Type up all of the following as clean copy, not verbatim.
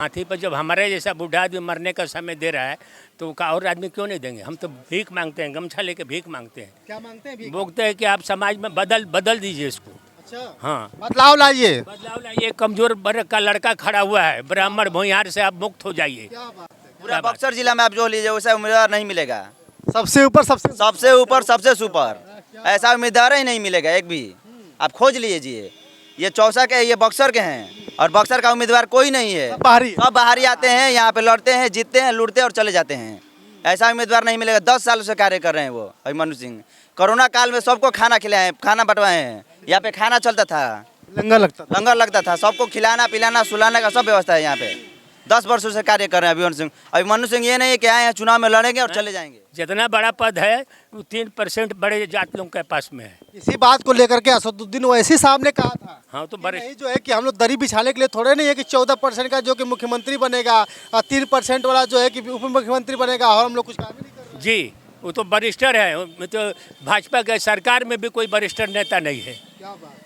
हाथी पर जब हमारे जैसा बूढ़ा आदमी मरने का समय दे रहा है तो का और आदमी क्यों नहीं देंगे। हम तो भीख मांगते हैं, गमछा लेके भीख मांगते हैं। क्या मांगते हैं भीख? बोलते हैं कि आप समाज में बदल दीजिए इसको। अच्छा, हाँ, बदलाव लाइए। बदलाव लाइए। कमजोर वर्ग का लड़का खड़ा हुआ है, ब्राह्मण भूमिहार से आप मुक्त हो जाइए। क्या बात है। पूरा बक्सर जिला में आप जो लीजिए वैसा उम्मीदवार नहीं मिलेगा। सबसे ऊपर सबसे ऊपर सबसे सुपर ऐसा उम्मीदवार ही नहीं मिलेगा एक भी। आप खोज लीजिए, ये चौसा के ये बक्सर के हैं और बक्सर का उम्मीदवार कोई नहीं है। बाहरी सब बाहरी आते हैं, यहाँ पे लड़ते हैं, जीतते हैं, लूटते हैं और चले जाते हैं। ऐसा उम्मीदवार नहीं मिलेगा। 10 साल से कार्य कर रहे हैं वो अभिमन्यु सिंह। कोरोना काल में सबको खाना खिलाए हैं, खाना बंटवाए हैं। यहाँ पे खाना चलता था, लंगर लगता था, सबको खिलाना पिलाना सुलाने का सब व्यवस्था है यहाँ पे। 10 वर्षों से कार्य कर रहे हैं अभिमन्यु सिंह। ये नहीं है कि आए हैं चुनाव में लड़ेंगे और चले जाएंगे। जितना बड़ा पद है वो 3% बड़े जात लोगों के पास में है। इसी बात को लेकर के असदुद्दीन ओवैसी साहब ने कहा था हाँ, तो कि बड़े नहीं जो है कि हम लोग दरी बिछाने के लिए थोड़े नहीं है कि 14% का जो कि मुख्यमंत्री बनेगा और 3% वाला जो है कि उप मुख्यमंत्री बनेगा और हम लोग कुछ काम ही नहीं कर रहे। जी, वो तो वरिष्ठ है। वो तो भाजपा के सरकार में भी कोई वरिष्ठ नेता नहीं है। क्या बात है।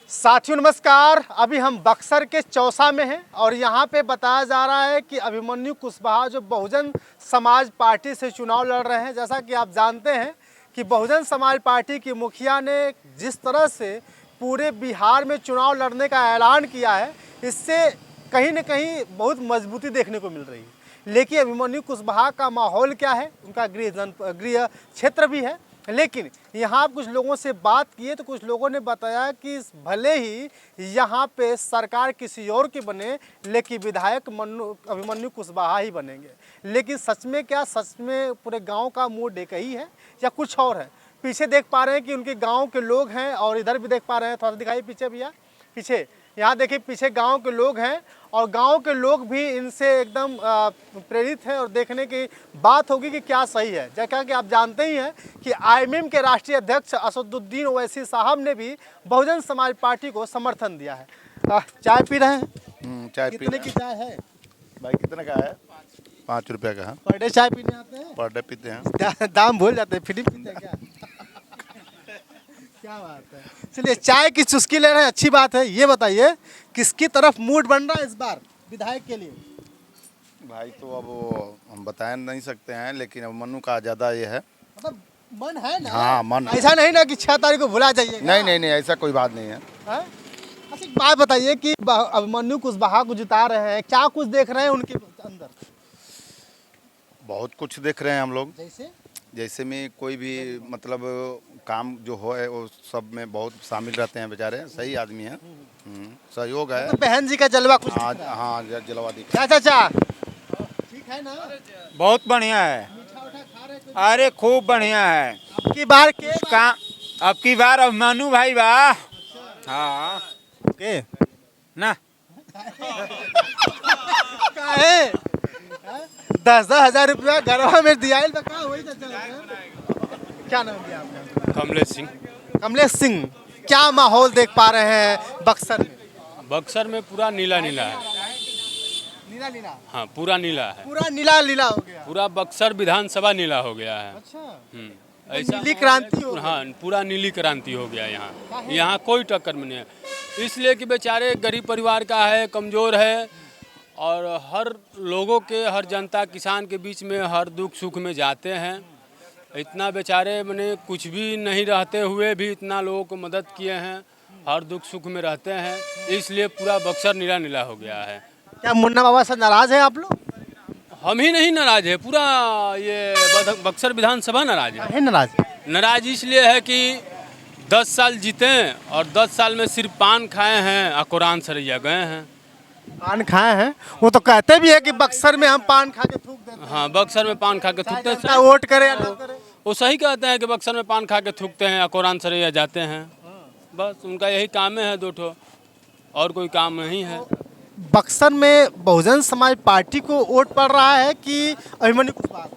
साथियों नमस्कार, अभी हम बक्सर के चौसा में हैं और यहाँ पे बताया जा रहा है कि अभिमन्यु कुशवाहा जो बहुजन समाज पार्टी से चुनाव लड़ रहे हैं। जैसा कि आप जानते हैं कि बहुजन समाज पार्टी की मुखिया ने जिस तरह से पूरे बिहार में चुनाव लड़ने का ऐलान किया है, इससे कहीं न कहीं बहुत मजबूती देखने को मिल रही है। लेकिन अभिमन्यु कुशवाहा का माहौल क्या है, उनका गृह क्षेत्र भी है। लेकिन यहाँ आप कुछ लोगों से बात किए तो कुछ लोगों ने बताया कि भले ही यहाँ पे सरकार किसी और की बने लेकिन विधायक अभिमन्यु कुशवाहा ही बनेंगे। लेकिन सच में क्या, सच में पूरे गांव का मूड एक ही है या कुछ और है? पीछे देख पा रहे हैं कि उनके गांव के लोग हैं और इधर भी देख पा रहे हैं, थोड़ा सा दिखाइए पीछे भैया, पीछे यहाँ देखिए पीछे गांव के लोग हैं और गांव के लोग भी इनसे एकदम प्रेरित हैं और देखने की बात होगी कि क्या सही है। जैसा कि आप जानते ही हैं कि आईएमएम के राष्ट्रीय अध्यक्ष असदुद्दीन ओवैसी साहब ने भी बहुजन समाज पार्टी को समर्थन दिया है। चाय पी रहे हैं? चाय कितने की चाय है भाई? कितने का है? 5 रुपये का है। पर डे चाय पीने आते हैं? पर डे पीते हैं। दाम भूल जाते हैं, फ्री पीते हैं क्या? क्या बात है। चलिए, चाय की चुस्की ले रहे हैं, अच्छी बात है। ये बताइए किसकी तरफ मूड बन रहा है इस बार विधायक के लिए? भाई तो अब हम बता नहीं सकते हैं, लेकिन अब मनु का ज़्यादा ये है। मतलब मन है ना? हाँ, मन है। ऐसा नहीं ना कि 6 तारीख को भुला जाइए। नहीं, ऐसा कोई बात नहीं है। अच्छा, एक बात बताइए कि अभिमन्यु कुशवाहा को जिता रहे हैं, क्या कुछ देख रहे हैं उनके अंदर? बहुत कुछ देख रहे हैं हम लोग। जैसे में कोई भी मतलब काम जो हो है वो सब में बहुत शामिल रहते हैं बेचारे। सही आदमी है, सहयोग है। तो बहन जी का जलवा कुछ हाँ दिख रहा है। हाँ, जलवा दिख। क्या चाचा, ठीक है ना? बहुत बढ़िया है। मीठा उठा खा रहे हैं? अरे खूब बढ़िया है। अब की बार के अब की बार अभिमन्यु भाई वाह। हाँ के ना 10-10 हजार रुपया गरबा में दिया है। क्या नाम दिया आपका? कमलेश सिंह। कमलेश सिंह, क्या माहौल देख पा रहे हैं बक्सर में? बक्सर में पूरा नीला नीला है। नीला नीला? हाँ, पूरा नीला है। पूरा नीला नीला हो गया। पूरा बक्सर विधानसभा नीला हो गया है। अच्छा, ऐसा नीली क्रांति हो गई। हाँ, पूरा नीली क्रांति हो गया यहाँ। यहाँ कोई टक्कर में नहीं है, इसलिए कि बेचारे गरीब परिवार का है, कमज़ोर है और हर लोगों के, हर जनता किसान के बीच में हर दुख सुख में जाते हैं। इतना बेचारे मैंने कुछ भी नहीं रहते हुए भी इतना लोगों को मदद किए हैं, हर दुख सुख में रहते हैं, इसलिए पूरा बक्सर नीला नीला हो गया है। क्या मुन्ना बाबा से नाराज है आप लोग? हम ही नहीं नाराज है, पूरा ये बक्सर विधानसभा नाराज है। नाराज? नाराज इसलिए है कि 10 साल जीते और 10 साल में सिर्फ पान खाए हैं और कुरान शरीया गए हैं। पान खाए हैं? वो तो कहते भी है कि बक्सर में हम पान खा के थूक देते हैं। हाँ, बक्सर में पान खा के थूकते हैं। चाहे वोट करे या ना करे। वो सही कहते हैं कि बक्सर में पान खा के थूकते हैं और कुरान शरीया जाते हैं। बस उनका यही काम है, 2 ठो, और कोई काम नहीं है। बक्सर में बहुजन समाज पार्टी को वोट पड़ रहा है कि अभिमन्यु कुशवाहा?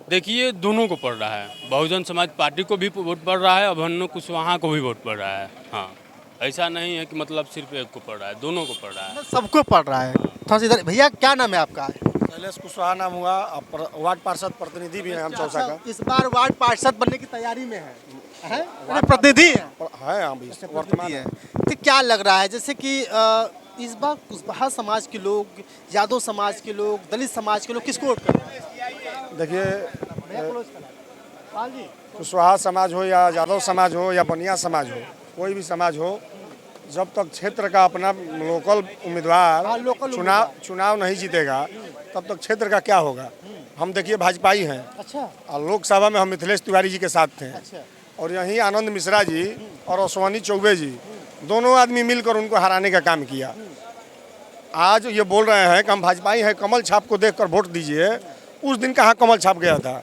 देखिए, दोनों को पड़ रहा है। बहुजन समाज पार्टी को भी वोट पड़ रहा है, अभिमन्यु कुशवाहा को भी वोट पड़ रहा है। हाँ, ऐसा नहीं है कि मतलब सिर्फ एक को पड़ रहा है, दोनों को पड़ रहा है। सबको पड़ रहा है। थोड़ा सा इधर भैया, क्या नाम है आपका? शैलेश कुशवाहा नाम हुआ, वार्ड पार्षद प्रतिनिधि भी हैं हम चौसा का। इस बार वार्ड पार्षद बनने की तैयारी में है? प्रतिनिधि है? हाँ, अभी वर्तमान है। तो क्या लग रहा है, जैसे कि इस बार कुशवाहा समाज के लोग, यादव समाज के लोग, दलित समाज के लोग किसको वोट कर रहे हैं? देखिए, हाँ जी, कुशवाहा समाज हो या यादव समाज हो या बनिया समाज हो, कोई भी समाज हो, जब तक क्षेत्र का अपना लोकल उम्मीदवार हाँ, लोकल चुनाव नहीं जीतेगा, तब तक क्षेत्र का क्या होगा। हम देखिए भाजपाई हैं, अच्छा और लोकसभा में हम मिथिलेश तिवारी जी के साथ थे, अच्छा, और यहीं आनंद मिश्रा जी और अश्वनी चौबे जी दोनों आदमी मिलकर उनको हराने का काम किया। आज ये बोल रहे हैं कि हम भाजपाई हैं, कमल छाप को देखकर वोट दीजिए। उस दिन कहाँ कमल छाप गया था।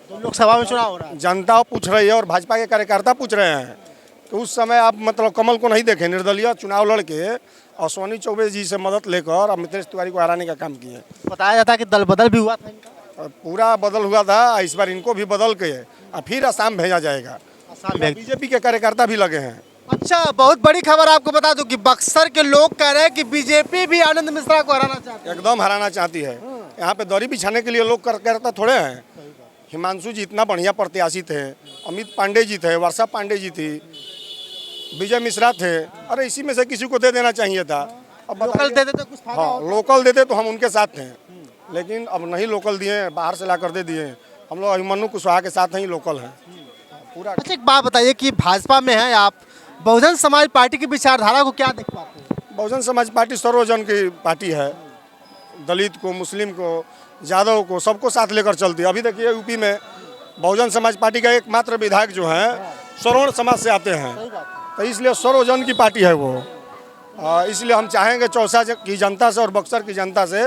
तो लोकसभा में चुनाव हो रहा है। जनता पूछ रही है और भाजपा के कार्यकर्ता पूछ रहे हैं कि उस समय आप मतलब कमल को नहीं देखे, निर्दलीय चुनाव लड़के अश्वनी चौबे जी से मदद लेकर और मिथिलेश तिवारी को हराने का काम किए। बताया जाता है कि दल बदल भी हुआ था इनका। पूरा बदल हुआ था, इस बार इनको भी बदल के और फिर असम भेजा जाएगा। असम भेज- बीजेपी के कार्यकर्ता भी लगे हैं। अच्छा, बहुत बड़ी खबर आपको बता दूं कि बक्सर के लोग कह रहे हैं कि बीजेपी भी आनंद मिश्रा को हराना चाहती है। एकदम हराना चाहती है। यहाँ पे दरी बिछाने के लिए लोग कार्यकर्ता थोड़े हैं। हिमांशु जी इतना बढ़िया प्रत्याशी थे, अमित पांडे जी थे, वर्षा पांडे जी थी, विजय मिश्रा थे। अरे इसी में से किसी को दे देना चाहिए था। अब लोकल दे देते कुछ फायदा हाँ, होता। लोकल देते तो हम उनके साथ थे, लेकिन अब नहीं लोकल दिए, बाहर से ला कर दे दिए। हम लोग अभिमन्यु कुशवाहा के साथ ही लोकल हैं पूरा। अच्छा, एक बात बताइए कि भाजपा में है आप, बहुजन समाज पार्टी की विचारधारा को क्या देख पाते हैं? बहुजन समाज पार्टी सर्वजन की पार्टी है। दलित को, मुस्लिम को, यादव को, सबको साथ लेकर चलती है। अभी देखिए यूपी में बहुजन समाज पार्टी का एकमात्र विधायक जो है श्रवण समाज से आते हैं, तो इसलिए सर्वजन की पार्टी है वो। इसलिए हम चाहेंगे चौसा की जनता से और बक्सर की जनता से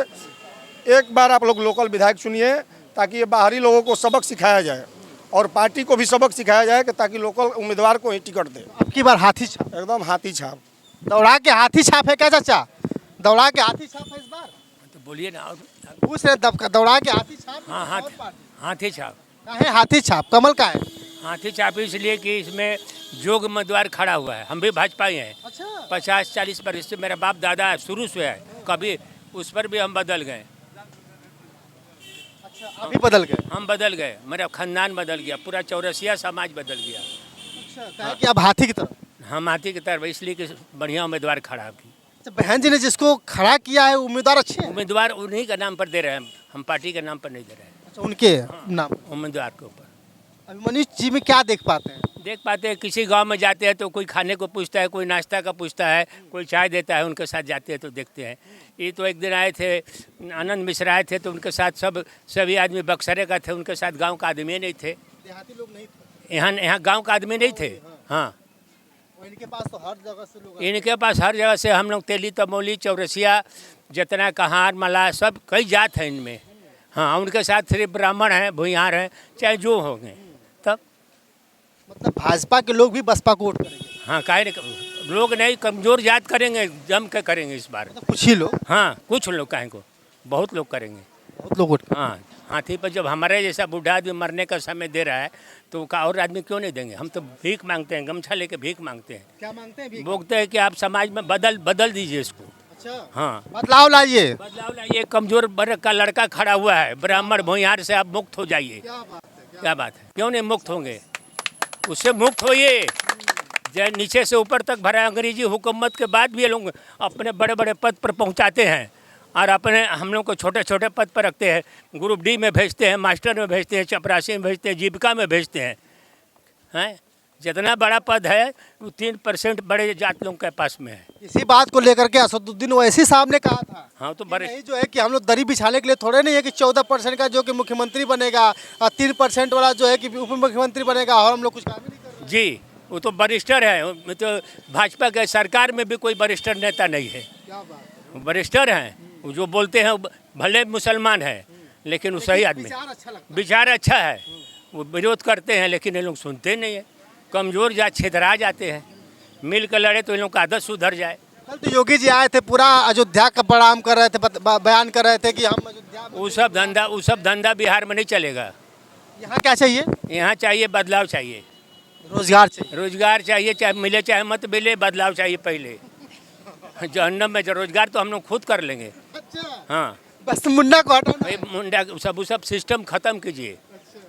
एक बार आप लोग लोकल विधायक चुनिए, ताकि ये बाहरी लोगों को सबक सिखाया जाए और पार्टी को भी सबक सिखाया जाए कि ताकि लोकल उम्मीदवार को ही टिकट दे। अब की बार हाथी छाप, एकदम हाथी छाप। दौड़ा के हाथी छाप है क्या चाचा? दौड़ा के हाथी छाप है इस बार? तो बोलिए ना। पूछ रहे दौड़ा के हाथी छाप? हाँ, हाथी छाप। है हाथी छाप, कमल का है। हाथी छाप इसलिए कि इसमें जोग उम्मीदवार खड़ा हुआ है। हम भी भाजपा ही हैं। अच्छा, 50-40 वर्ष से मेरा बाप दादा शुरू से है, कभी उस पर भी हम बदल गए। अच्छा, अभी बदल गए। हम बदल गए, मेरा खानदान बदल गया, पूरा चौरसिया समाज बदल गया। अच्छा, कि अब हाथी की तरफ। हम हाथी की तरफ, इसलिए कि बढ़िया उम्मीदवार खड़ा की। अच्छा, बहन जी ने जिसको खड़ा किया है उम्मीदवार अच्छे हैं। उम्मीदवार उन्हीं का नाम पर दे रहे हैं, हम पार्टी के नाम पर नहीं दे रहे हैं। अच्छा, उनके नाम। उम्मीदवार के ऊपर अभिमन्यु जी में क्या देख पाते हैं? देख पाते हैं, किसी गांव में जाते हैं तो कोई खाने को पूछता है, कोई नाश्ता का पूछता है, कोई चाय देता है, उनके साथ जाते हैं तो देखते हैं। ये तो एक दिन आए थे, आनंद मिश्रा आए थे, तो उनके साथ सभी आदमी बक्सरे का थे, उनके साथ गांव का आदमी नहीं थे। देहाती लोग नहीं थे। यहाँ गांव का आदमी नहीं थे। हाँ, इनके पास तो हर जगह से लोग। इनके पास हर जगह से हम लोग तेली, तमोली, चौरसिया, जितना कहार, मल्लाह, सब कई जात हैं इनमें। हाँ, उनके साथ सिर्फ ब्राह्मण हैं, भूमिहार हैं, चाहे जो होंगे। तब मतलब भाजपा के लोग भी बसपा को वोट करेंगे? हाँ, काहे नहीं, लोग नहीं, कमजोर जात करेंगे, जम के करेंगे इस बार। मतलब कुछ ही लोग? हाँ, कुछ लोग काहे को, बहुत लोग करेंगे। बहुत लोग वोट। हाँ, हाथी पर जब हमारे जैसा बूढ़ा आदमी मरने का समय दे रहा है तो का और आदमी क्यों नहीं देंगे? हम तो भीख मांगते हैं, गमछा लेके भीख मांगते हैं, क्या मांगते हैं? बोलते हैं कि आप समाज में बदल दीजिए इसको। अच्छा, हाँ, बदलाव लाइए। बदलाव लाइए। कमजोर वर्ग का लड़का खड़ा हुआ है, ब्राह्मण भूमिहार से आप मुक्त हो जाइए। क्या बात है? क्या बात है, क्यों नहीं मुक्त होंगे? उससे मुक्त होइए। जब नीचे से ऊपर तक भरा अंग्रेजी हुकूमत के बाद भी ये लोग अपने बड़े बड़े पद पर पहुंचाते हैं और अपने हम लोग को छोटे छोटे पद पर रखते हैं। ग्रुप डी में भेजते हैं, मास्टर में भेजते हैं, चपरासी में भेजते हैं, जीविका में भेजते हैं। जितना बड़ा पद है वो 3% बड़े जात लोगों के पास में है। इसी बात को लेकर के असदुद्दीन ओवैसी साहब ने कहा था। हाँ, तो कि बड़े नहीं जो है कि हम लोग दरी बिछाने के लिए थोड़े नहीं है कि 14% का जो कि मुख्यमंत्री बनेगा और 3% वाला जो है कि उप मुख्यमंत्री बनेगा और हम लोग कुछ काम ही नहीं करेंगे। जी, वो तो वरिष्ठर है। वो तो भाजपा के सरकार में भी कोई वरिष्ठ नेता नहीं है। क्या बात है? वरिष्ठर हैं, वो जो बोलते हैं भले मुसलमान है लेकिन वो सही आदमी, विचार अच्छा लगता है। विचार अच्छा है। वो विरोध करते हैं लेकिन ये लोग सुनते नहीं है। कमजोर जात छितरा जाते हैं, मिल कर लड़े तो इन लोग का आदत सुधर जाए। कल तो योगी जी आए थे, पूरा अयोध्या का बड़ाम कर रहे थे, बयान कर रहे थे कि हम अयोध्या में। वो सब धंधा बिहार में नहीं चलेगा। यहाँ क्या चाहिए? यहाँ चाहिए बदलाव, चाहिए रोजगार चाहिए। रोजगार चाहिए, चाहे मिले चाहे मत मिले, बदलाव चाहिए पहले। जहन्नम में जो रोजगार तो हम लोग खुद कर लेंगे। अच्छा, हाँ, बस मुन्ना को हटाना। भाई मुंडा सब सिस्टम खत्म कीजिए।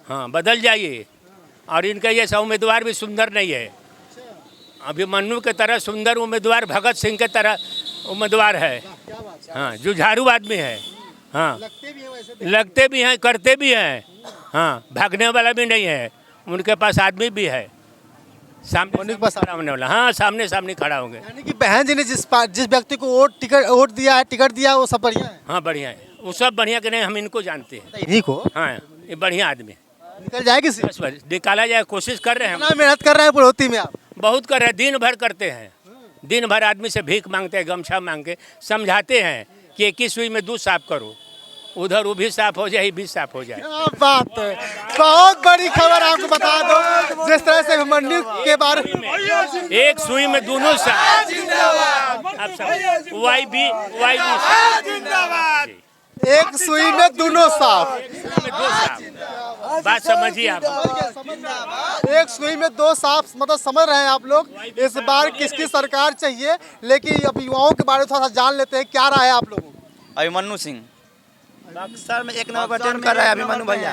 हाँ, बदल जाइए। और इनका जैसा उम्मीदवार भी सुंदर नहीं है। अभिमन्यु के तरह सुंदर उम्मीदवार, भगत सिंह के तरह उम्मीदवार है। हाँ, जुझारू आदमी है। हाँ, लगते भी हैं, करते भी हैं। हाँ, भागने वाला भी नहीं है, उनके पास आदमी भी है, सामने खड़ा होने वाला। हाँ, सामने सामने खड़ा होंगे। यानी कि बहन जी ने जिस व्यक्ति को वोट दिया है, टिकट दिया है, वो सब बढ़िया है। हाँ, बढ़िया है, वो सब बढ़िया के नहीं, हम इनको जानते हैं। इन्हीं को हाँ, ये बढ़िया आदमी है। निकल जाएगी सीट। बस बस निकाला जाए, कोशिश कर रहे हैं हम। कितना मेहनत कर रहे हैं बढ़ोतरी में आप? बहुत कर रहे हैं, दिन भर करते हैं। दिन भर आदमी से भीख मांगते हैं, गमछा मांग के समझाते हैं कि 21 सुई में दूध साफ करो, उधर वो भी साफ हो जाए, ये भी साफ हो जाए। क्या बात है, बहुत बड़ी खबर आपको बता दो। जिस तरह से अभिमन्यु के बारे में एक सुई में दोनों साफ। आप सब वाई भी एक सुई में दोनों साफ, दो साफ। बात समझिए आप। एक सुई में दो साफ, मतलब समझ रहे हैं आप लोग। इस बार किसकी सरकार चाहिए, लेकिन अब युवाओं के बारे में थोड़ा सा जान लेते हैं, क्या राय है आप लोगों की? अभिमन्यु सिंह बक्सर में एक नंबर पर कर रहा है अभिमन्यु भैया।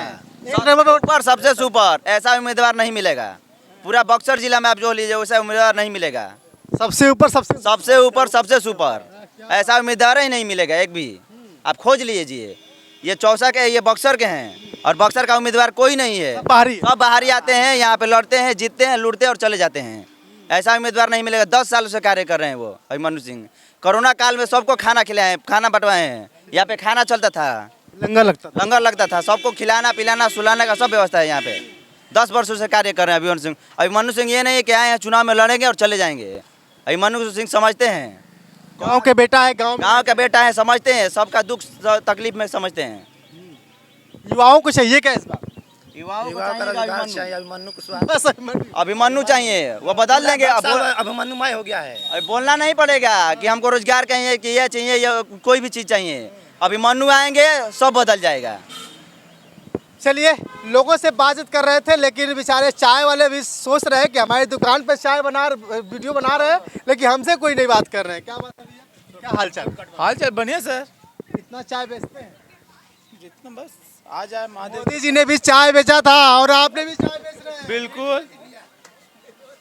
एक नंबर पे पर सबसे सुपर, ऐसा उम्मीदवार नहीं मिलेगा पूरा बक्सर जिला में। आप जो लीजिए वैसा उम्मीदवार नहीं मिलेगा। सबसे ऊपर, सबसे ऊपर, सबसे सुपर, ऐसा उम्मीदवार ही नहीं मिलेगा एक भी। आप खोज लीजिए, ये चौसा के, ये बक्सर के हैं, और बक्सर का उम्मीदवार कोई नहीं है। बाहरी सब बाहरी आते हैं, यहाँ पे लड़ते हैं, जीतते हैं, लूटते हैं और चले जाते हैं। ऐसा उम्मीदवार नहीं मिलेगा। 10 साल से कार्य कर रहे हैं वो अभिमन्यु सिंह। कोरोना काल में सबको खाना खिलाए हैं, खाना बंटवाए हैं। यहाँ पे खाना चलता था, लंगर लगता था, सबको खिलाना पिलाना सुलाने का सब व्यवस्था है यहाँ पे। 10 वर्षों से कार्य कर रहे हैं अभिमन्यु सिंह। अभिमन्यु सिंह ये नहीं है कि आए हैं चुनाव में लड़ेंगे और चले जाएंगे। अभिमन्यु सिंह समझते हैं, गांव के बेटा है, गांव का बेटा है, समझते हैं, सबका दुख तकलीफ में समझते हैं। युवाओं को चाहिए क्या इस बार? बस अभिमन्यु चाहिए, वो बदल लेंगे। अभिमन्यु माय हो गया है। अब बोलना नहीं पड़ेगा कि हमको रोजगार चाहिए, कि ये चाहिए, या कोई भी चीज़ चाहिए। अभिमन्यु आएंगे, सब बदल जाएगा। चलिए, लोगों से बातचीत कर रहे थे, लेकिन बेचारे चाय वाले भी सोच रहे हैं कि हमारी दुकान पे चाय वीडियो बना रहे हैं, लेकिन हमसे कोई नहीं बात कर रहे हैं। क्या बात है भैया, क्या हाल चाल? हाल चाल बढ़िया सर, इतना चाय बेचते हैं? जितना बस आ जाए महादेव। मोदी जी ने भी चाय बेचा था और आपने भी चाय बेच रहे हैं। बिल्कुल,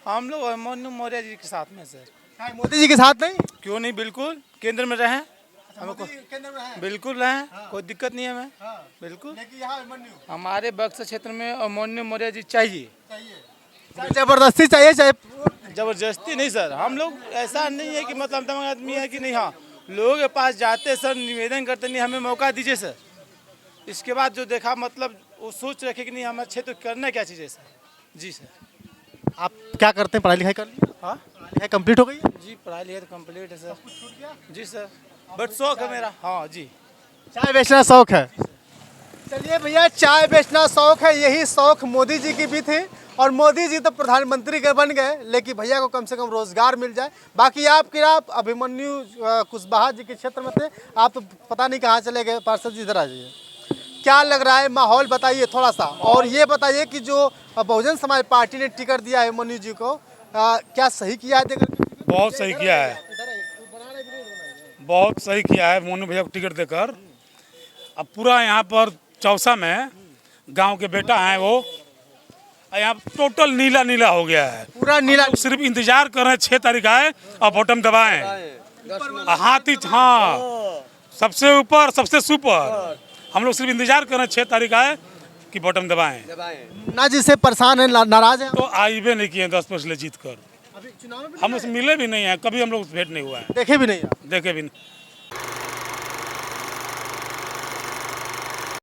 हम लोग अभिमन्यु मौर्य जी के साथ में सर। मोदी जी के साथ नहीं? क्यों नहीं, बिल्कुल केंद्र में रहें, हमको केंद्र में है। बिल्कुल रहें, कोई दिक्कत नहीं है हमें। बिल्कुल, लेकिन यहाँ अभिमन्यु हमारे बक्सर क्षेत्र में अभिमन्यु मौर्य जी चाहिए। चाहे जबरदस्ती चाहिए, चाहे जबरदस्ती नहीं सर, हम लोग ऐसा नहीं है कि मतलब तमाम आदमी है कि नहीं। हाँ, लोगों के पास जाते सर, निवेदन करते, नहीं हमें मौका दीजिए सर। इसके बाद जो देखा, मतलब वो सोच रखे कि नहीं हमारे क्षेत्र करना क्या चीज़ है सर। जी सर। आप क्या करते हैं? पढ़ाई लिखाई कर ली? हाँ, लिखाई कंप्लीट हो गई है? जी पढ़ाई लिखाई तो कंप्लीट है सर। जी सर, बट शौक है मेरा। हाँ जी, चाय बेचना शौक है। चलिए भैया, चाय बेचना शौक है, यही शौक मोदी जी की भी थी, और मोदी जी तो प्रधानमंत्री के बन गए, लेकिन भैया को कम से कम रोजगार मिल जाए। बाकी आप अभिमन्यु कुशवाहा जी के क्षेत्र में थे, आप तो पता नहीं कहाँ चले गए। पार्षद जी इधर आ जाइए, क्या लग रहा है माहौल बताइए थोड़ा सा, और ये बताइए कि जो बहुजन समाज पार्टी ने टिकट दिया है अभिमन्यु जी को, क्या सही किया है? देकर बहुत सही किया है, बहुत सही किया है मोनू भैया को टिकट देकर। अब पूरा यहाँ पर चौसा में गांव के बेटा हैं वो, यहाँ टोटल नीला नीला हो गया है, पूरा नीला। सिर्फ इंतजार कर रहे हैं 6 तारीख आए और बटन दबाएं। हाथी, हाँ, सबसे ऊपर, सबसे सुपर। हम लोग सिर्फ इंतजार कर रहे हैं 6 तारीख आए कि बटन दबाएं। ना जिससे परेशान है, नाराज है, तो आईबे नहीं किए 10% जीत कर। हम उससे मिले भी नहीं है, कभी हम लोग भेंट नहीं हुआ है, देखे भी नहीं। देखे भी नहीं।